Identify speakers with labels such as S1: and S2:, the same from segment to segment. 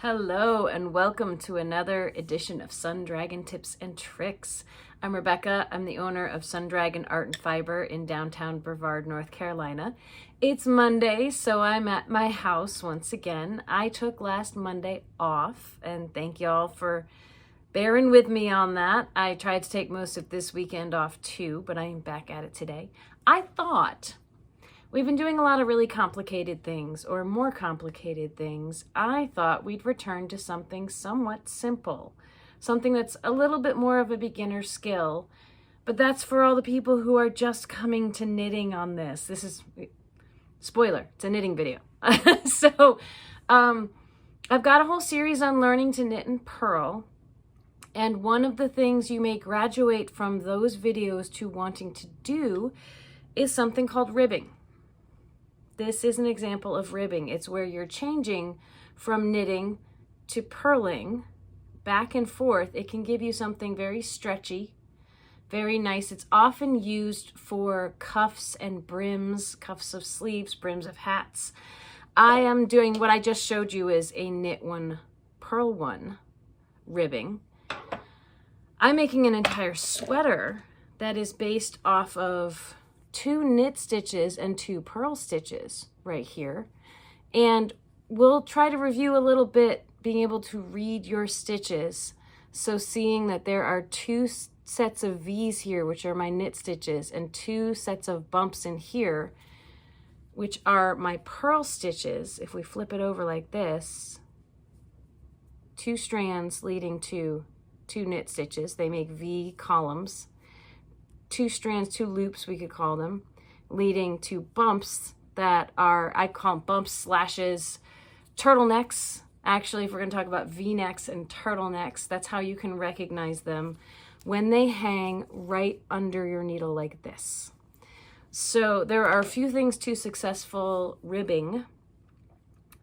S1: Hello and welcome to another edition of Sun Dragon Tips and Tricks. I'm Rebecca. I'm the owner of Sun Dragon Art and Fiber in downtown Brevard, North Carolina. It's Monday, so I'm at my house once again. I took last Monday off, and thank y'all for bearing with me on that. I tried to take most of this weekend off too, but I'm back at it today. I thought we've been doing a lot of really complicated things or more complicated things. I thought we'd return to something somewhat simple, something that's a little bit more of a beginner skill, but that's for all the people who are just coming to knitting on this. This is, spoiler, it's a knitting video. I've got a whole series on learning to knit and purl. And one of the things you may graduate from those videos to wanting to do is something called ribbing. This is an example of ribbing. It's where you're changing from knitting to purling back and forth. It can give you something very stretchy, very nice. It's often used for cuffs and brims, cuffs of sleeves, brims of hats. I am doing what I just showed you is a knit one, purl one ribbing. I'm making an entire sweater that is based off of 2 knit stitches and 2 purl stitches right here. And we'll try to review a little bit, being able to read your stitches. So seeing that there are 2 sets of V's here, which are my knit stitches, and 2 sets of bumps in here, which are my purl stitches. If we flip it over like this, 2 strands leading to 2 knit stitches. They make V columns. 2 strands, 2 loops, we could call them, leading to bumps that are, I call them bumps, slashes, turtlenecks. Actually, if we're going to talk about V-necks and turtlenecks, that's how you can recognize them when they hang right under your needle like this. So there are a few things to successful ribbing.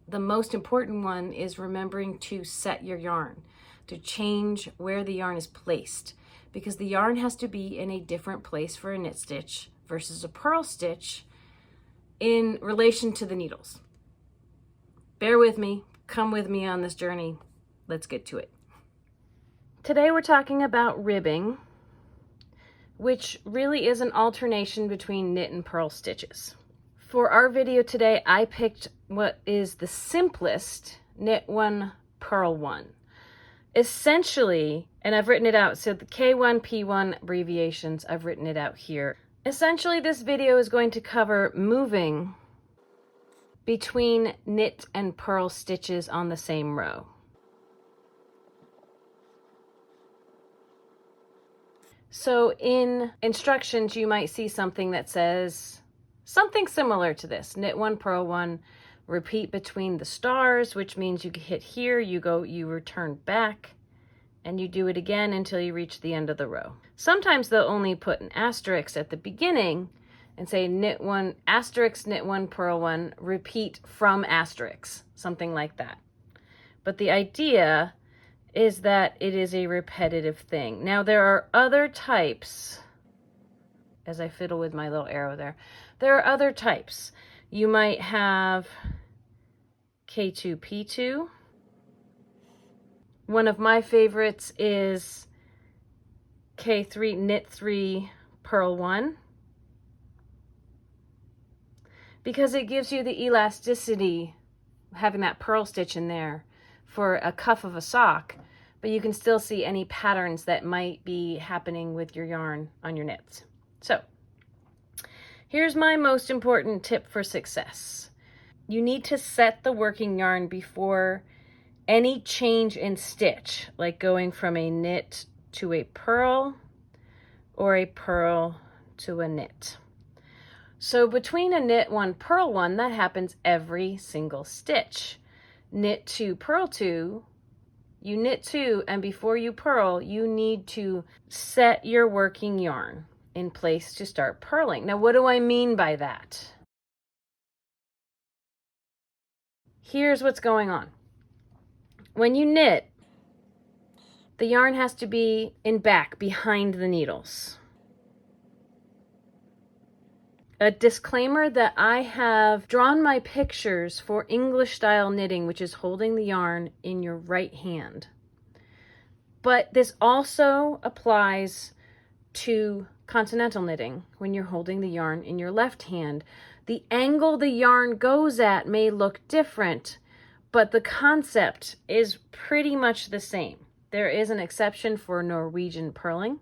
S1: The most important one is remembering to set your yarn, to change where the yarn is placed, because the yarn has to be in a different place for a knit stitch versus a purl stitch in relation to the needles. Bear with me, come with me on this journey. Let's get to it. Today we're talking about ribbing, which really is an alternation between knit and purl stitches. For our video today, I picked what is the simplest knit one, purl one. Essentially, and I've written it out, so the K1, P1 abbreviations, I've written it out here. Essentially, this video is going to cover moving between knit and purl stitches on the same row. So in instructions, you might see something that says something similar to this: knit one, purl one, repeat between the stars, which means you hit here, you return back, and you do it again until you reach the end of the row. Sometimes they'll only put an asterisk at the beginning and say knit one, asterisk, knit one, purl one, repeat from asterisk, something like that. But the idea is that it is a repetitive thing. Now there are other types, as I fiddle with my little arrow there are other types. You might have K2, P2. One of my favorites is K3, knit 3, purl 1, because it gives you the elasticity, having that purl stitch in there for a cuff of a sock, but you can still see any patterns that might be happening with your yarn on your knits. So here's my most important tip for success. You need to set the working yarn before any change in stitch, like going from a knit to a purl or a purl to a knit. So between a knit one, purl one, that happens every single stitch. Knit 2, purl 2, you knit 2, and before you purl, you need to set your working yarn in place to start purling. Now, what do I mean by that? Here's what's going on. When you knit, the yarn has to be in back, behind the needles. A disclaimer that I have drawn my pictures for English style knitting, which is holding the yarn in your right hand. But this also applies to continental knitting when you're holding the yarn in your left hand. The angle the yarn goes at may look different, but the concept is pretty much the same. There is an exception for Norwegian purling.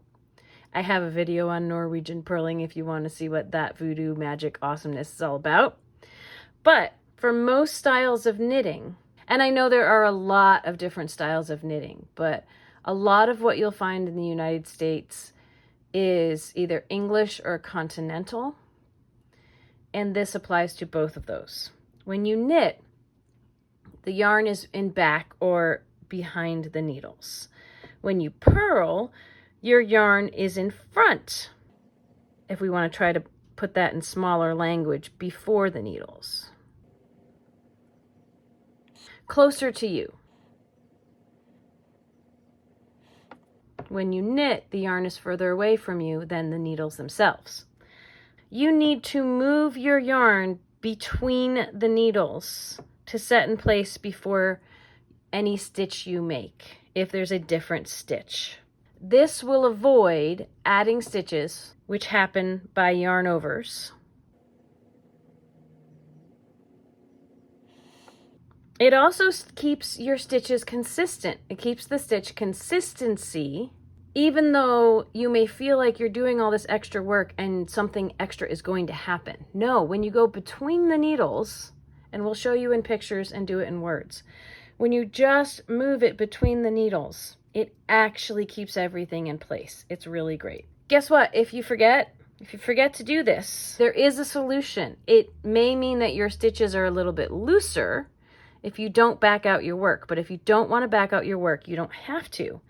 S1: I have a video on Norwegian purling if you want to see what that voodoo magic awesomeness is all about. But for most styles of knitting, and I know there are a lot of different styles of knitting, but a lot of what you'll find in the United States is either English or continental, and this applies to both of those. When you knit, the yarn is in back or behind the needles. When you purl, your yarn is in front, if we want to try to put that in smaller language, before the needles. Closer to you. When you knit, the yarn is further away from you than the needles themselves. You need to move your yarn between the needles to set in place before any stitch you make, if there's a different stitch. This will avoid adding stitches, which happen by yarn overs. It also keeps your stitches consistent. It keeps the stitch consistency, even though you may feel like you're doing all this extra work and something extra is going to happen. No, when you go between the needles, and we'll show you in pictures and do it in words, when you just move it between the needles, it actually keeps everything in place. It's really great. Guess what? If you forget to do this, there is a solution. It may mean that your stitches are a little bit looser if you don't back out your work. But if you don't want to back out your work, you don't have to.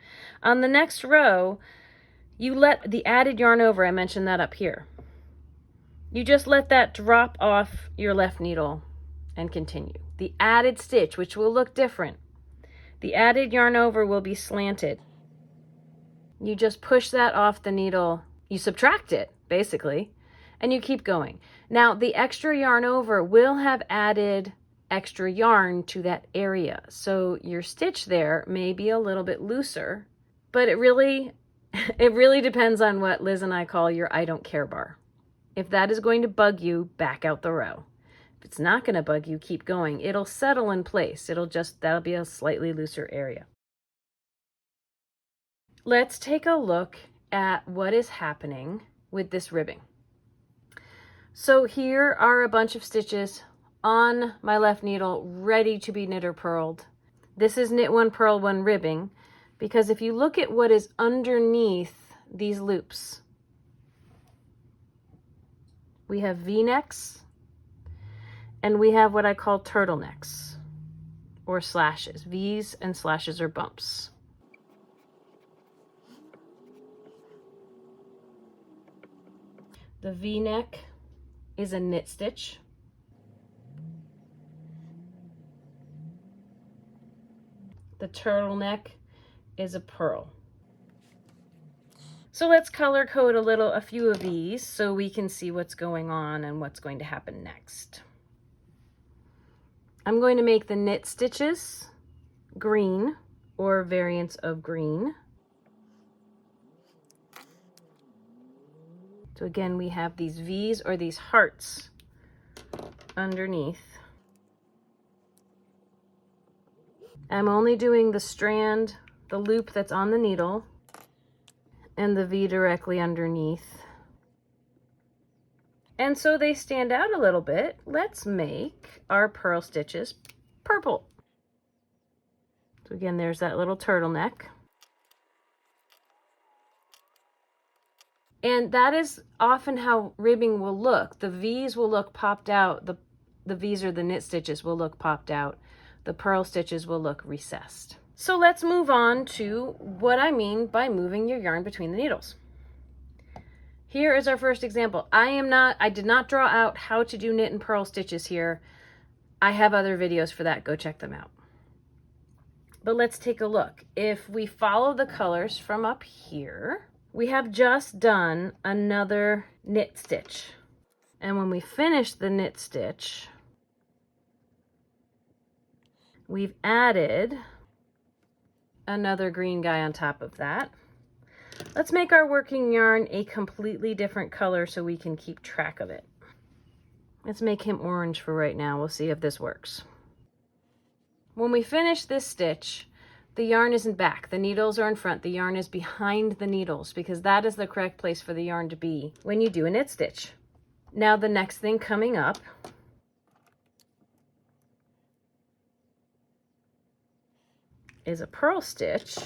S1: On the next row, you let the added yarn over, I mentioned that up here. You just let that drop off your left needle and continue. The added stitch, which will look different, the added yarn over will be slanted. You just push that off the needle, you subtract it, basically, and you keep going. Now, the extra yarn over will have added extra yarn to that area, so your stitch there may be a little bit looser, but it really depends on what Liz and I call your I don't care bar. If that is going to bug you, back out the row. If it's not going to bug you, keep going. It'll settle in place. That'll be a slightly looser area. Let's take a look at what is happening with this ribbing. So here are a bunch of stitches on my left needle ready to be knit or purled. This is knit one, purl one ribbing, because if you look at what is underneath these loops, we have V-necks, and we have what I call turtlenecks, or slashes. V's and slashes are bumps. The V-neck is a knit stitch. The turtleneck is a purl. So let's color code a few of these so we can see what's going on and what's going to happen next. I'm going to make the knit stitches green or variants of green. So again, we have these V's or these hearts underneath. I'm only doing the strand, the loop that's on the needle, and the V directly underneath. And so they stand out a little bit. Let's make our purl stitches purple. So again, there's that little turtleneck. And that is often how ribbing will look. The V's will look popped out. The V's or the knit stitches will look popped out. The purl stitches will look recessed. So let's move on to what I mean by moving your yarn between the needles. Here is our first example. I did not draw out how to do knit and purl stitches here. I have other videos for that. Go check them out. But let's take a look. If we follow the colors from up here, we have just done another knit stitch. And when we finish the knit stitch, we've added another green guy on top of that. Let's make our working yarn a completely different color so we can keep track of it. Let's make him orange for right now. We'll see if this works. When we finish this stitch, the yarn isn't back. The needles are in front. The yarn is behind the needles because that is the correct place for the yarn to be when you do a knit stitch. Now the next thing coming up is a purl stitch.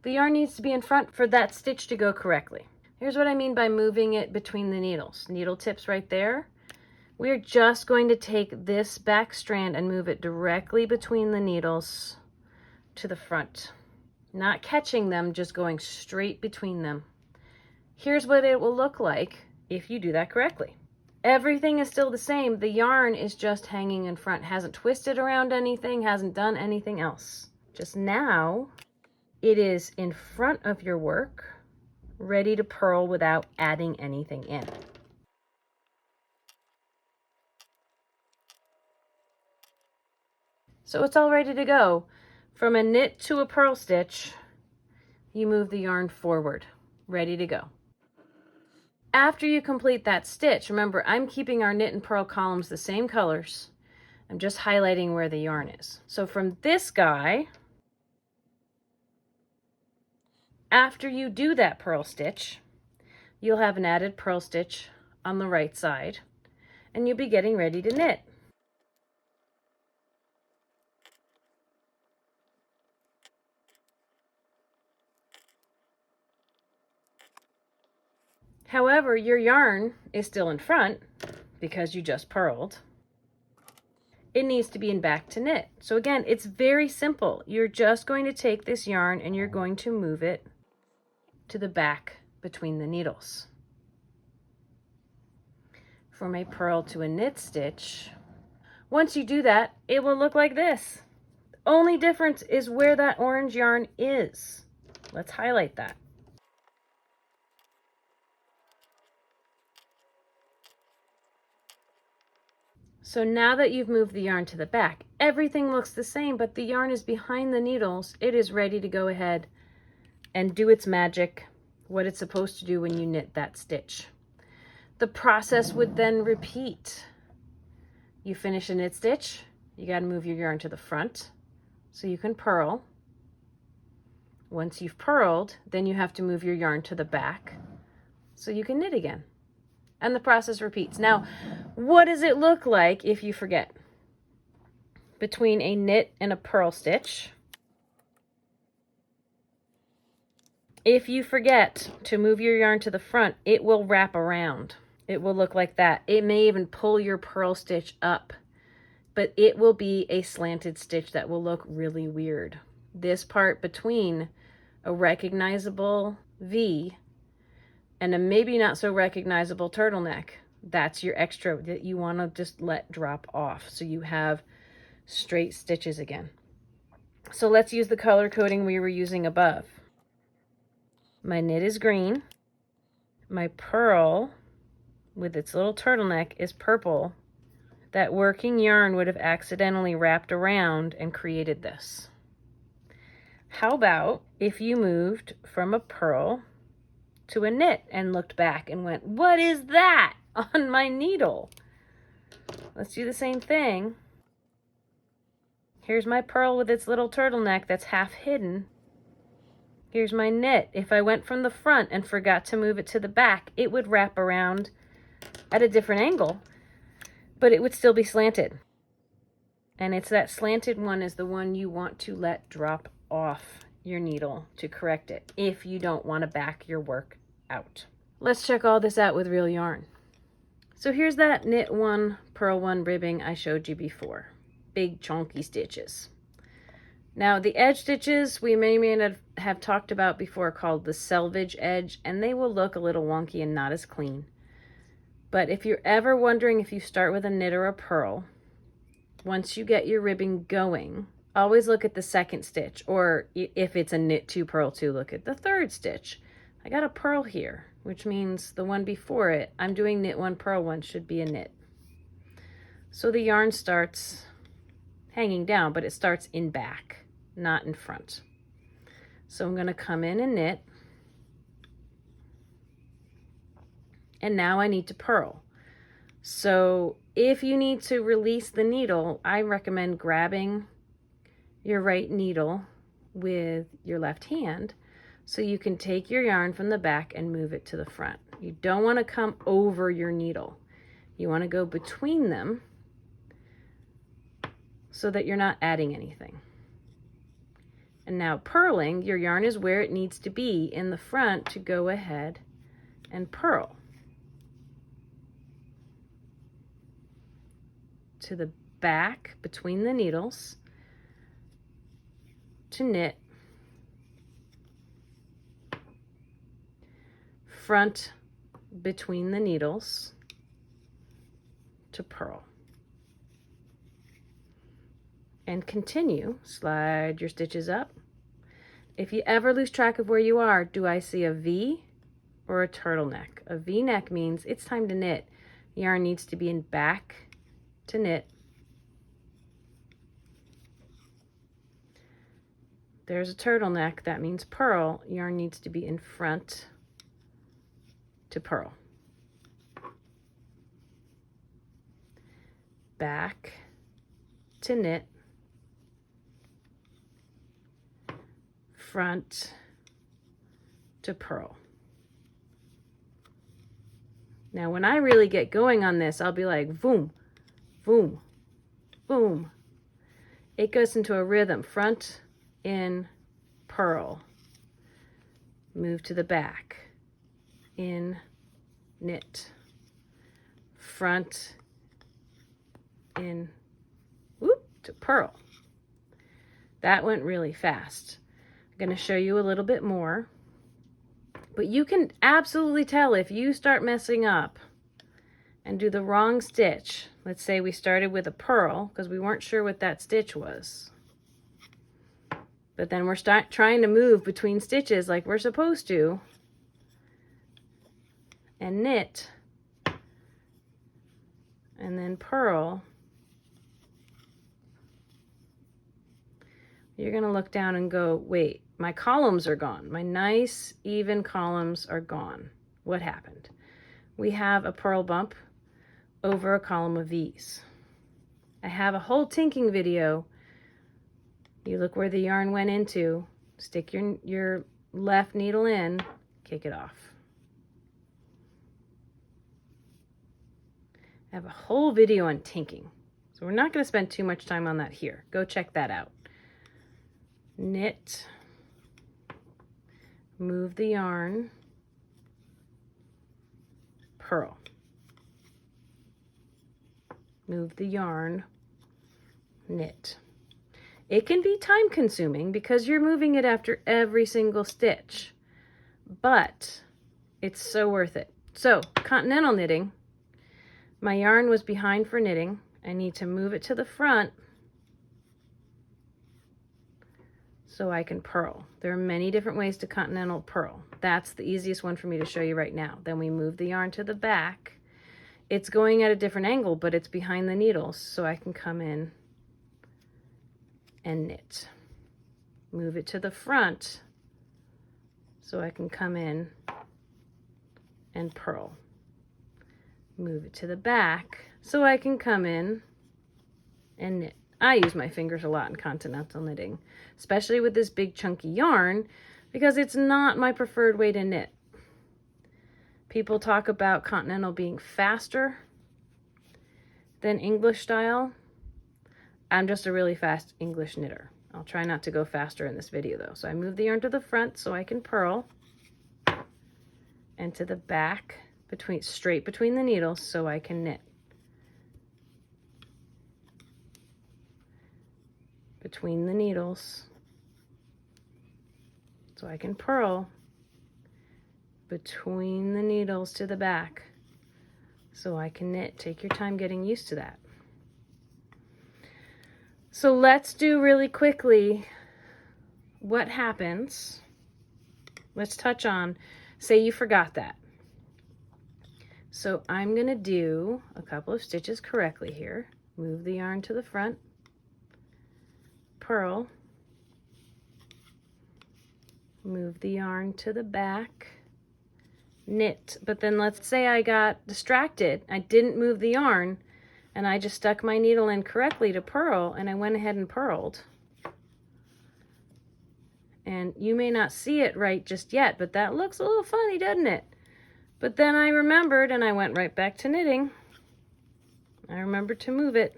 S1: The yarn needs to be in front for that stitch to go correctly. Here's what I mean by moving it between the needles. Needle tips right there. We're just going to take this back strand and move it directly between the needles to the front. Not catching them, just going straight between them. Here's what it will look like if you do that correctly. Everything is still the same. The yarn is just hanging in front. Hasn't twisted around anything, hasn't done anything else. Just now, it is in front of your work, ready to purl without adding anything in. So it's all ready to go. From a knit to a purl stitch, you move the yarn forward, ready to go. After you complete that stitch, remember I'm keeping our knit and purl columns the same colors. I'm just highlighting where the yarn is. So from this guy, after you do that purl stitch, you'll have an added purl stitch on the right side, and you'll be getting ready to knit. However, your yarn is still in front because you just purled. It needs to be in back to knit. So again, it's very simple. You're just going to take this yarn and you're going to move it to the back between the needles. From a purl to a knit stitch, once you do that, it will look like this. The only difference is where that orange yarn is. Let's highlight that. So now that you've moved the yarn to the back, everything looks the same, but the yarn is behind the needles. It is ready to go ahead and do its magic, what it's supposed to do when you knit that stitch. The process would then repeat. You finish a knit stitch, you got to move your yarn to the front so you can purl. Once you've purled, then you have to move your yarn to the back so you can knit again. And the process repeats. Now, what does it look like if you forget? Between a knit and a purl stitch, if you forget to move your yarn to the front, it will wrap around. It will look like that. It may even pull your purl stitch up, but it will be a slanted stitch that will look really weird. This part between a recognizable V and a maybe not so recognizable turtleneck, that's your extra that you want to just let drop off so you have straight stitches again. So let's use the color coding we were using above. My knit is green. My purl with its little turtleneck is purple. That working yarn would have accidentally wrapped around and created this. How about if you moved from a purl to a knit and looked back and went, what is that on my needle? Let's do the same thing. Here's my purl with its little turtleneck that's half hidden. Here's my knit. If I went from the front and forgot to move it to the back, it would wrap around at a different angle, but it would still be slanted. And it's that slanted one is the one you want to let drop off your needle to correct it if you don't want to back your work out. Let's check all this out with real yarn. So here's that knit one, purl one ribbing I showed you before. Big chunky stitches. Now the edge stitches we may not have talked about before called the selvage edge, and they will look a little wonky and not as clean. But if you're ever wondering if you start with a knit or a purl, once you get your ribbing going, always look at the second stitch, or if it's a knit 2, purl 2, look at the third stitch. I got a purl here, which means the one before it, I'm doing knit 1, purl 1, should be a knit. So the yarn starts hanging down, but it starts in back, not in front. So I'm going to come in and knit. And now I need to purl. So if you need to release the needle, I recommend grabbing your right needle with your left hand so you can take your yarn from the back and move it to the front. You don't want to come over your needle. You want to go between them so that you're not adding anything. And now purling, your yarn is where it needs to be in the front to go ahead and purl. To the back between the needles to knit, front between the needles to purl. And continue, slide your stitches up. If you ever lose track of where you are, do I see a V or a turtleneck? A V-neck means it's time to knit. Yarn needs to be in back to knit. There's a turtleneck, that means purl. Yarn needs to be in front to purl. Back to knit. Front to purl. Now when I really get going on this, I'll be like boom, boom, boom. It goes into a rhythm. Front, in, purl. Move to the back. In, knit. Front, in, whoop, to purl. That went really fast. I'm going to show you a little bit more. But you can absolutely tell if you start messing up and do the wrong stitch. Let's say we started with a purl because we weren't sure what that stitch was. But then we're trying to move between stitches like we're supposed to and knit and then purl. You're going to look down and go, wait, my columns are gone. My nice, even columns are gone. What happened? We have a purl bump over a column of V's. I have a whole tinking video. You look where the yarn went into, stick your left needle in, kick it off. I have a whole video on tinking, so we're not going to spend too much time on that here. Go check that out. Knit, move the yarn, purl. Move the yarn, knit. It can be time consuming because you're moving it after every single stitch, but it's so worth it. So, continental knitting, my yarn was behind for knitting. I need to move it to the front so I can purl. There are many different ways to continental purl. That's the easiest one for me to show you right now. Then we move the yarn to the back. It's going at a different angle, but it's behind the needles, so I can come in and knit. Move it to the front so I can come in and purl. Move it to the back so I can come in and knit. I use my fingers a lot in continental knitting, especially with this big chunky yarn, because it's not my preferred way to knit. People talk about continental being faster than English style. I'm just a really fast English knitter. I'll try not to go faster in this video though. So I move the yarn to the front so I can purl, and to the back, straight between the needles so I can knit. Between the needles so I can purl, between the needles to the back so I can knit. Take your time getting used to that. So let's do really quickly what happens. Let's touch on, say you forgot that. So I'm going to do a couple of stitches correctly here. Move the yarn to the front, purl, move the yarn to the back, knit. But then let's say I got distracted. I didn't move the yarn and I just stuck my needle in correctly to purl, and I went ahead and purled. And you may not see it right just yet, but that looks a little funny, doesn't it? But then I remembered and I went right back to knitting. I remembered to move it.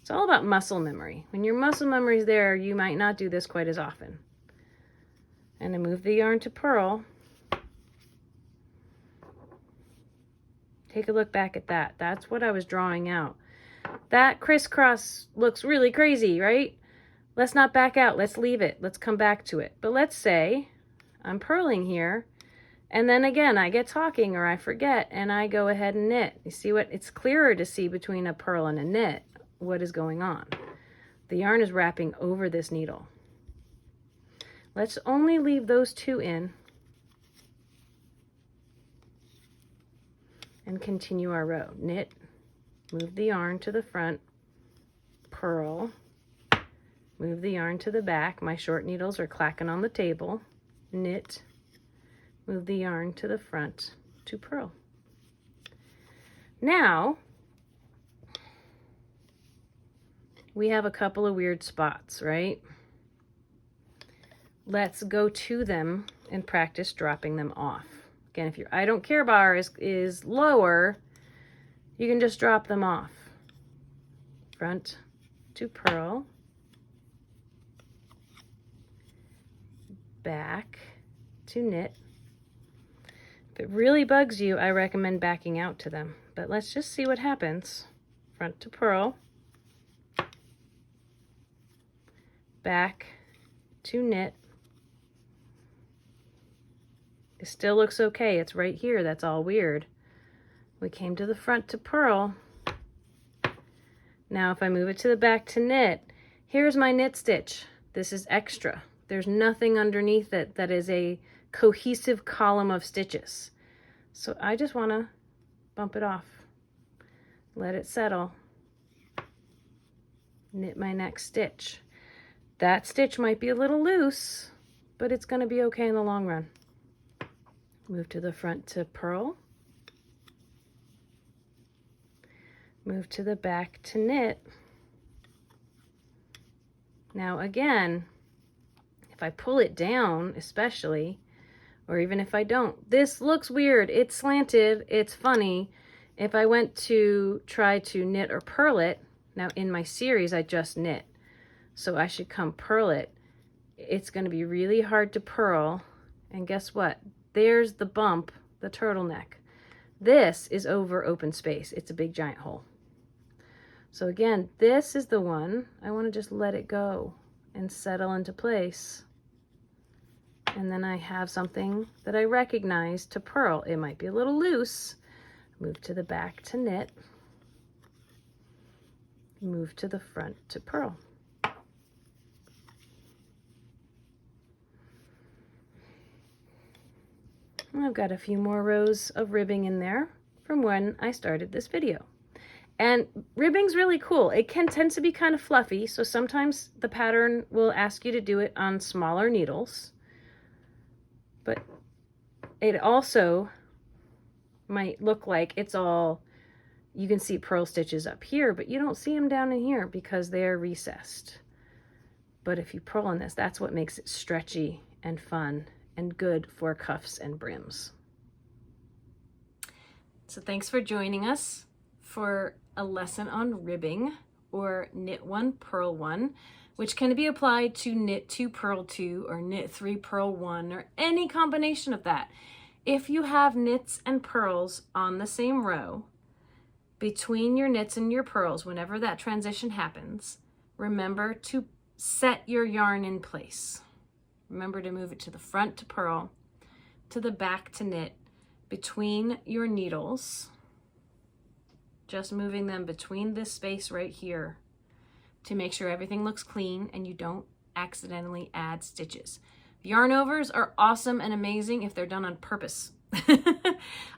S1: It's all about muscle memory. When your muscle memory is there, you might not do this quite as often. And I move the yarn to purl. Take a look back at that. That's what I was drawing out. That crisscross looks really crazy, right? Let's not back out. Let's leave it. Let's come back to it. But let's say I'm purling here, and then again I get talking or I forget and I go ahead and knit. You see what? It's clearer to see between a purl and a knit what is going on. The yarn is wrapping over this needle. Let's only leave those two in and continue our row. Knit, move the yarn to the front, purl, move the yarn to the back. My short needles are clacking on the table. Knit, move the yarn to the front to purl. Now, we have a couple of weird spots, right? Let's go to them and practice dropping them off. Again, if your I don't care bar is lower, you can just drop them off. Front to purl, back to knit. If it really bugs you, I recommend backing out to them, but let's just see what happens. Front to purl, back to knit. It still looks okay. It's right here. That's all weird. We came to the front to purl. Now if I move it to the back to knit, here's my knit stitch. This is extra. There's nothing underneath it that is a cohesive column of stitches. So I just want to bump it off. Let it settle. Knit my next stitch. That stitch might be a little loose, but it's going to be okay in the long run. Move to the front to purl. Move to the back to knit. Now again, if I pull it down especially, or even if I don't, this looks weird. It's slanted, it's funny. If I went to try to knit or purl it, now in my series I just knit, so I should come purl it. It's going to be really hard to purl, and guess what? There's the bump, the turtleneck. This is over open space. It's a big giant hole. So again, this is the one. I want to just let it go and settle into place. And then I have something that I recognize to purl. It might be a little loose. Move to the back to knit. Move to the front to purl. I've got a few more rows of ribbing in there from when I started this video. And ribbing's really cool. It tends to be kind of fluffy, so sometimes the pattern will ask you to do it on smaller needles. But it also might look like it's all, you can see purl stitches up here, but you don't see them down in here because they're recessed. But if you purl on this, that's what makes it stretchy and fun and good for cuffs and brims. So thanks for joining us for a lesson on ribbing, or knit 1, purl 1, which can be applied to knit 2, purl 2, or knit 3, purl 1, or any combination of that. If you have knits and purls on the same row, between your knits and your purls, whenever that transition happens, remember to set your yarn in place. Remember to move it to the front to purl, to the back to knit, between your needles, just moving them between this space right here to make sure everything looks clean and you don't accidentally add stitches. Yarn overs are awesome and amazing if they're done on purpose.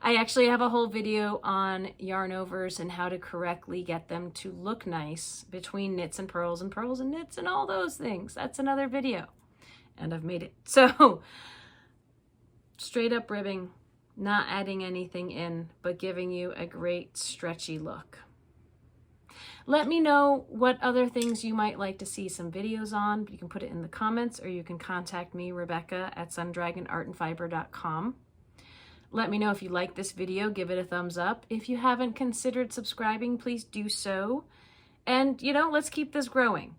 S1: I actually have a whole video on yarn overs and how to correctly get them to look nice between knits and purls and knits and all those things. That's another video, and I've made it. So straight up ribbing, not adding anything in, but giving you a great stretchy look. Let me know what other things you might like to see some videos on. You can put it in the comments, or you can contact me, Rebecca, at sundragonartandfiber.com. Let me know if you like this video, give it a thumbs up. If you haven't considered subscribing, please do so. And, you know, let's keep this growing.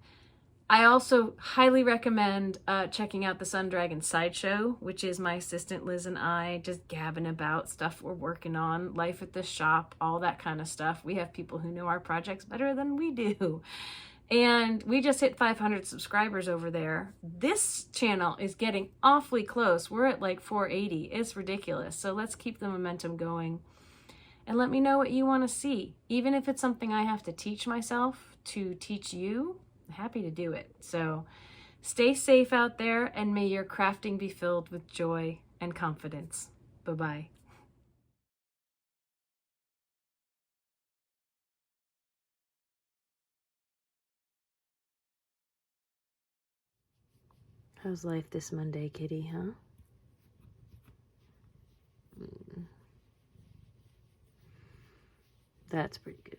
S1: I also highly recommend checking out the Sundragon Sideshow, which is my assistant Liz and I just gabbing about stuff we're working on, life at the shop, all that kind of stuff. We have people who know our projects better than we do. And we just hit 500 subscribers over there. This channel is getting awfully close. We're at like 480. It's ridiculous. So let's keep the momentum going. And let me know what you want to see. Even if it's something I have to teach myself to teach you, I'm happy to do it. So stay safe out there, and may your crafting be filled with joy and confidence. Bye-bye. How's life this Monday, kitty, huh? That's pretty good.